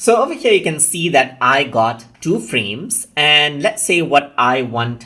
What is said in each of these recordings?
So over here, you can see that I got 2 frames, and let's say what I want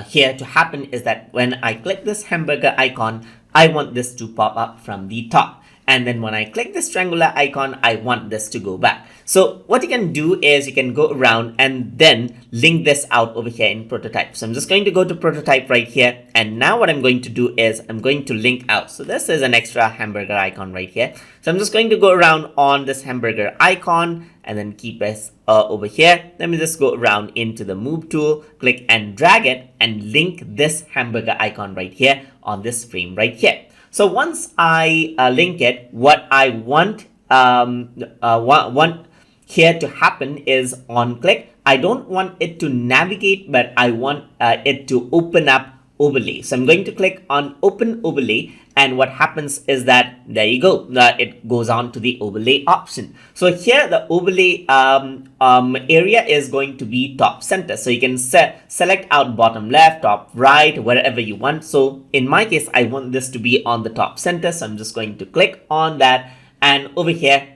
here to happen is that when I click this hamburger icon, I want this to pop up from the top. And then when I click this triangular icon, I want this to go back. So what you can do is you can go around and then link this out over here in prototype. So I'm just going to go to prototype right here. And now what I'm going to do is I'm going to link out. So this is an extra hamburger icon right here. So I'm just going to go around on this hamburger icon and then keep this over here. Let me just go around into the move tool, click and drag it and link this hamburger icon right here on this frame right here. So once I link it, what I want here to happen is on click. I don't want it to navigate, but I want it to open up overlay. So I'm going to click on open overlay, and what happens is that there you go, it goes on to the overlay option. So here the overlay area is going to be top center. So you can select out bottom left, top right, wherever you want. So in my case, I want this to be on the top center. So I'm just going to click on that, and over here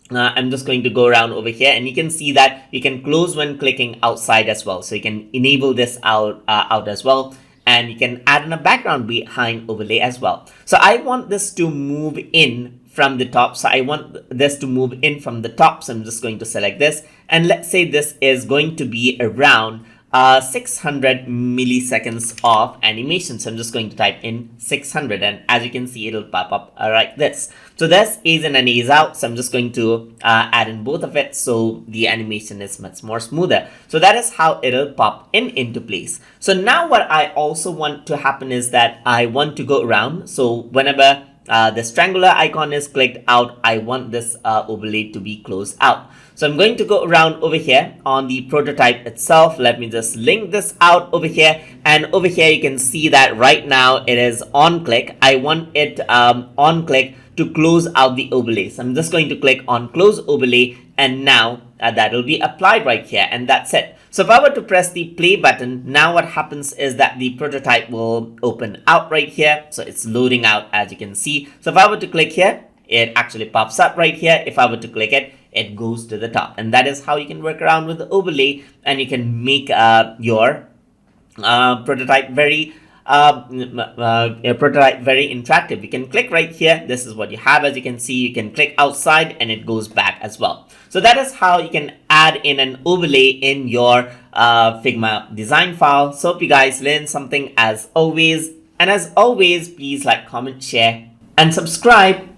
I'm just going to go around over here, and you can see that you can close when clicking outside as well. So you can enable this out as well. And you can add in a background behind overlay as well. So I want this to move in from the top. So I want this to move in from the top. So I'm just going to select this. And let's say this is going to be around 600 milliseconds of animation. So I'm just going to type in 600. And as you can see, it'll pop up like this. So this is in and is out. So I'm just going to add in both of it, so the animation is much more smoother. So that is how it'll pop into place. So now what I also want to happen is that I want to go around. So whenever this triangular icon is clicked out, I want this overlay to be closed out. So I'm going to go around over here on the prototype itself. Let me just link this out over here. And over here, you can see that right now it is on click. I want it on click to close out the overlay. So I'm just going to click on close overlay, and now that will be applied right here, and that's it. So if I were to press the play button, now what happens is that the prototype will open out right here. So it's loading out, as you can see. So if I were to click here, it actually pops up right here. If I were to click it, it goes to the top. And that is how you can work around with the overlay, and you can make your prototype very interactive. You can click right here. This is what you have. As you can see, you can click outside and it goes back as well. So that is how you can add in an overlay in your Figma design file. So hope you guys learned something as always. And as always, please like, comment, share, and subscribe.